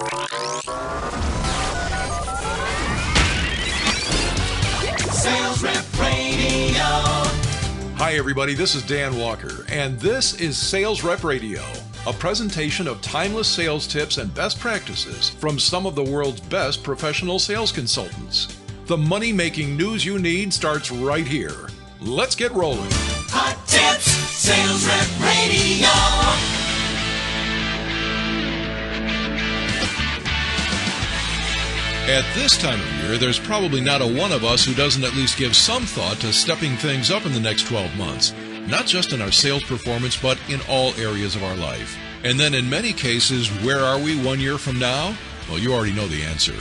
Sales Rep Radio. Hi, everybody. This is Dan Walker, and this is Sales Rep Radio, a presentation of timeless sales tips and best practices from some of the world's best professional sales consultants. The money-making news you need starts right here. Let's get rolling. Hot tips, Sales Rep Radio. At this time of year, there's probably not a one of us who doesn't at least give some thought to stepping things up in the next 12 months, not just in our sales performance, but in all areas of our life. And then in many cases, where are we 1 year from now? Well, you already know the answer.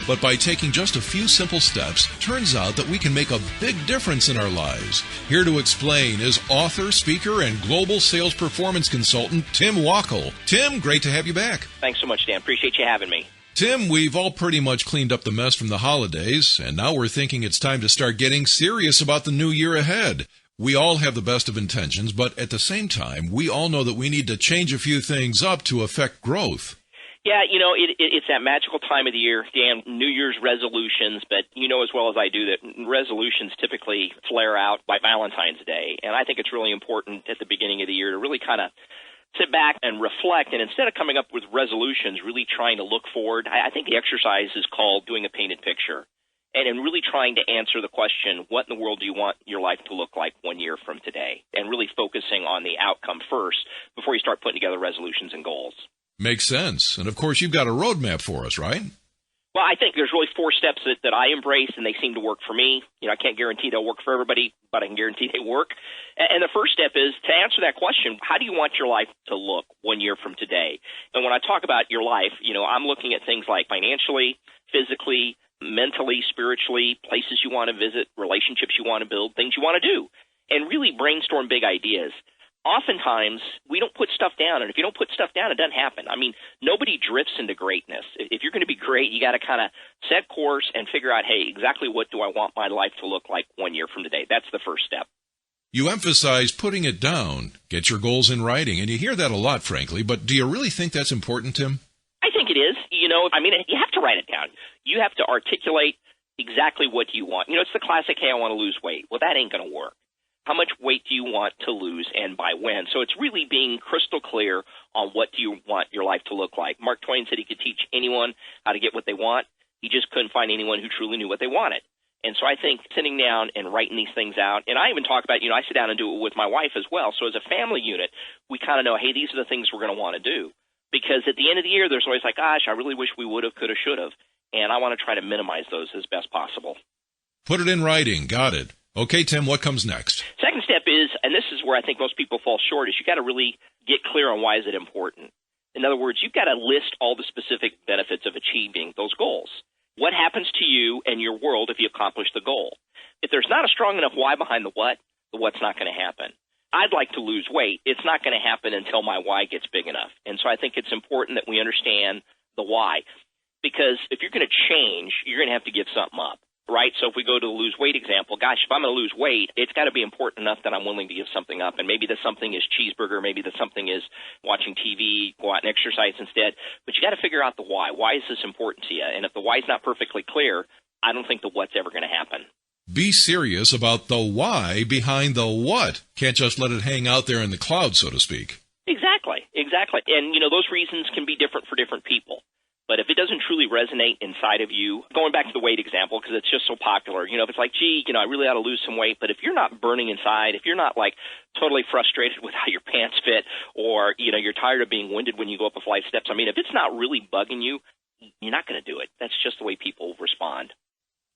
But by taking just a few simple steps, turns out that we can make a big difference in our lives. Here to explain is author, speaker, and global sales performance consultant, Tim Wackel. Tim, great to have you back. Thanks so much, Dan. Appreciate you having me. Tim, we've all pretty much cleaned up the mess from the holidays, and now we're thinking it's time to start getting serious about the new year ahead. We all have the best of intentions, but at the same time, we all know that we need to change a few things up to affect growth. Yeah, you know, it's that magical time of the year, Dan, New Year's resolutions, but you know as well as I do that resolutions typically flare out by Valentine's Day, and I think it's really important at the beginning of the year to really kind of sit back and reflect, and instead of coming up with resolutions, really trying to look forward. I think the exercise is called doing a painted picture, and in really trying to answer the question, what in the world do you want your life to look like 1 year from today, and really focusing on the outcome first before you start putting together resolutions and goals. Makes sense. And, of course, you've got a roadmap for us, right? Well, I think there's really 4 steps that I embrace, and they seem to work for me. You know, I can't guarantee they'll work for everybody, but I can guarantee they work. And the first step is to answer that question, how do you want your life to look 1 year from today? And when I talk about your life, you know, I'm looking at things like financially, physically, mentally, spiritually, places you want to visit, relationships you want to build, things you want to do, and really brainstorm big ideas. Oftentimes, we don't put stuff down, and if you don't put stuff down, it doesn't happen. I mean, nobody drifts into greatness. If you're going to be great, you got to kind of set course and figure out, hey, exactly what do I want my life to look like 1 year from today? That's the first step. You emphasize putting it down, get your goals in writing, and you hear that a lot, frankly, but do you really think that's important, Tim? I think it is. You know, I mean, you have to write it down. You have to articulate exactly what you want. You know, it's the classic, hey, I want to lose weight. Well, that ain't going to work. How much weight do you want to lose and by when? So it's really being crystal clear on what do you want your life to look like. Mark Twain said he could teach anyone how to get what they want. He just couldn't find anyone who truly knew what they wanted. And so I think sitting down and writing these things out, and I even talk about, you know, I sit down and do it with my wife as well. So as a family unit, we kind of know, hey, these are the things we're going to want to do. Because at the end of the year, there's always like, gosh, I really wish we would have, could have, should have. And I want to try to minimize those as best possible. Put it in writing. Got it. Okay, Tim, what comes next? Second step is, and this is where I think most people fall short, is you got to really get clear on why is it important. In other words, you've got to list all the specific benefits of achieving those goals. What happens to you and your world if you accomplish the goal? If there's not a strong enough why behind the what's not going to happen. I'd like to lose weight. It's not going to happen until my why gets big enough. And so I think it's important that we understand the why. Because if you're going to change, you're going to have to give something up. Right? So if we go to the lose weight example, gosh, if I'm going to lose weight, it's got to be important enough that I'm willing to give something up. And maybe that something is cheeseburger. Maybe that something is watching TV, go out and exercise instead. But you got to figure out the why. Why is this important to you? And if the why is not perfectly clear, I don't think the what's ever going to happen. Be serious about the why behind the what. Can't just let it hang out there in the clouds, so to speak. Exactly. And, you know, those reasons can be different for different people. But if it doesn't truly resonate inside of you, going back to the weight example, because it's just so popular, you know, if it's like, gee, you know, I really ought to lose some weight, but if you're not burning inside, if you're not like totally frustrated with how your pants fit, or, you know, you're tired of being winded when you go up a flight of steps, I mean, if it's not really bugging you, you're not going to do it. That's just the way people respond.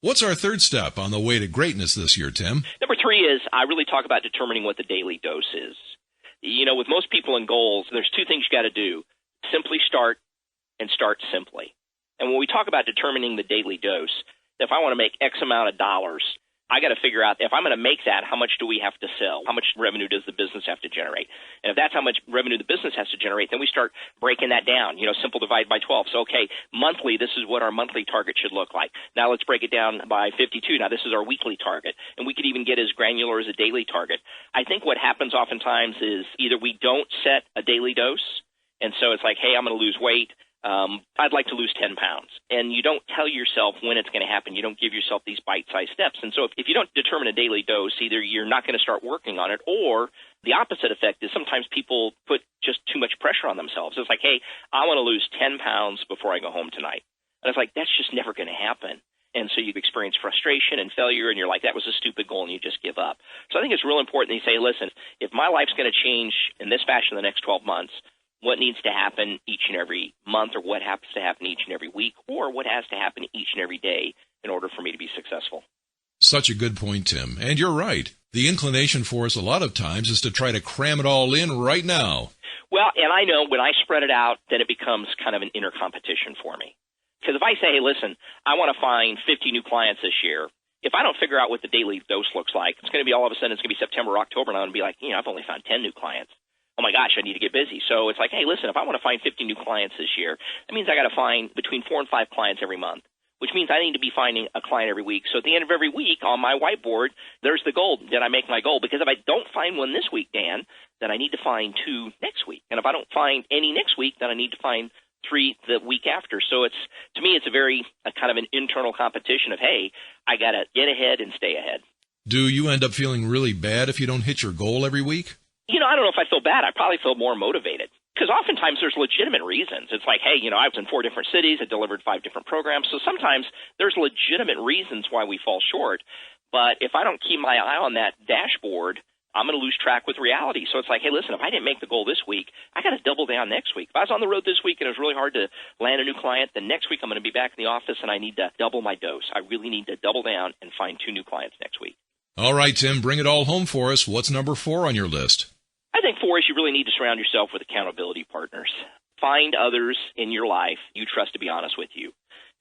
What's our third step on the way to greatness this year, Tim? Number 3 is I really talk about determining what the daily dose is. You know, with most people and goals, there's 2 things you got to do. Simply start and start simply. And when we talk about determining the daily dose, if I want to make X amount of dollars, I got to figure out if I'm going to make that, how much do we have to sell? How much revenue does the business have to generate? And if that's how much revenue the business has to generate, then we start breaking that down, you know, simple divide by 12. So, okay, monthly, this is what our monthly target should look like. Now let's break it down by 52. Now this is our weekly target. And we could even get as granular as a daily target. I think what happens oftentimes is either we don't set a daily dose, and so it's like, hey, I'm going to lose weight. I'd like to lose 10 pounds. And you don't tell yourself when it's going to happen. You don't give yourself these bite-sized steps. And so if you don't determine a daily dose, either you're not going to start working on it, or the opposite effect is sometimes people put just too much pressure on themselves. It's like, hey, I want to lose 10 pounds before I go home tonight. And it's like, that's just never going to happen. And so you experience frustration and failure, and you're like, that was a stupid goal, and you just give up. So I think it's real important that you say, listen, if my life's going to change in this fashion in the next 12 months, what needs to happen each and every month, or what happens to happen each and every week, or what has to happen each and every day in order for me to be successful? Such a good point, Tim. And you're right. The inclination for us a lot of times is to try to cram it all in right now. Well, and I know when I spread it out, then it becomes kind of an inner competition for me. Because if I say, hey, listen, I want to find 50 new clients this year, if I don't figure out what the daily dose looks like, it's going to be all of a sudden, it's going to be September, October, and I'm going to be like, I've only found 10 new clients. Oh, my gosh, I need to get busy. So it's like, hey, listen, if I want to find 50 new clients this year, that means I got to find between 4 and 5 clients every month, which means I need to be finding a client every week. So at the end of every week on my whiteboard, there's the goal. Did I make my goal? Because if I don't find one this week, Dan, then I need to find 2 next week. And if I don't find any next week, then I need to find 3 the week after. So to me, it's a very kind of an internal competition of, hey, I got to get ahead and stay ahead. Do you end up feeling really bad if you don't hit your goal every week? I don't know if I feel bad. I probably feel more motivated, because oftentimes there's legitimate reasons. It's like, hey, I was in 4 different cities. I delivered 5 different programs. So sometimes there's legitimate reasons why we fall short. But if I don't keep my eye on that dashboard, I'm going to lose track with reality. So it's like, hey, listen, if I didn't make the goal this week, I got to double down next week. If I was on the road this week and it was really hard to land a new client, then next week I'm going to be back in the office and I need to double my dose. I really need to double down and find 2 new clients next week. All right, Tim, bring it all home for us. What's number 4 on your list? I think 4 is you really need to surround yourself with accountability partners. Find others in your life you trust to be honest with you.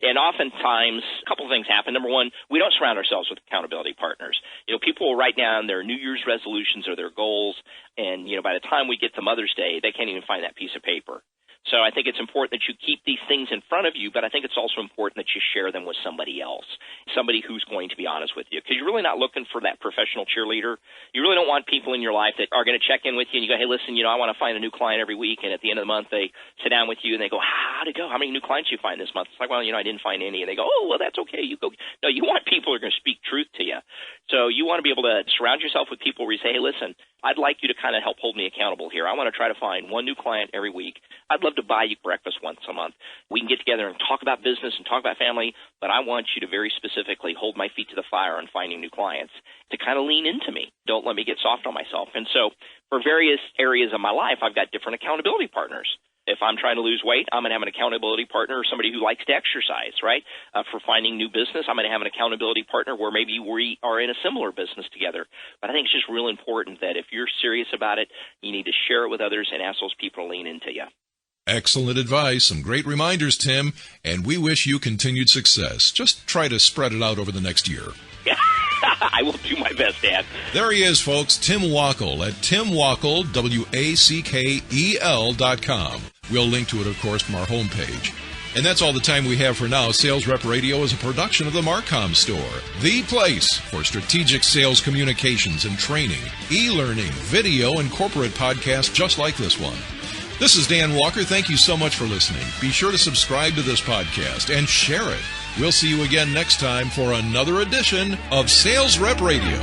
And oftentimes, a couple of things happen. Number one, we don't surround ourselves with accountability partners. People will write down their New Year's resolutions or their goals, and by the time we get to Mother's Day, they can't even find that piece of paper. So I think it's important that you keep these things in front of you, but I think it's also important that you share them with somebody else, somebody who's going to be honest with you, because you're really not looking for that professional cheerleader. You really don't want people in your life that are going to check in with you and you go, hey, listen, I want to find a new client every week, and at the end of the month they sit down with you and they go, how'd it go? How many new clients did you find this month? It's like, well, I didn't find any. And they go, oh, well, that's okay. You go. No, you want people who are going to speak truth to you. So you want to be able to surround yourself with people where you say, hey, listen, I'd like you to kind of help hold me accountable here. I want to try to find 1 new client every week. I'd love to buy you breakfast once a month. We can get together and talk about business and talk about family, but I want you to very specifically hold my feet to the fire on finding new clients, to kind of lean into me. Don't let me get soft on myself. And so for various areas of my life, I've got different accountability partners. If I'm trying to lose weight, I'm going to have an accountability partner or somebody who likes to exercise, right? For finding new business, I'm going to have an accountability partner where maybe we are in a similar business together. But I think it's just real important that if you're serious about it, you need to share it with others and ask those people to lean into you. Excellent advice, some great reminders, Tim, and we wish you continued success. Just try to spread it out over the next year. I will do my best, Dad. There he is, folks, Tim Wackel at timwackel, WACKEL.com. We'll link to it, of course, from our homepage. And that's all the time we have for now. Sales Rep Radio is a production of the Marcom Store, the place for strategic sales communications and training, e-learning, video, and corporate podcasts just like this one. This is Dan Walker. Thank you so much for listening. Be sure to subscribe to this podcast and share it. We'll see you again next time for another edition of Sales Rep Radio.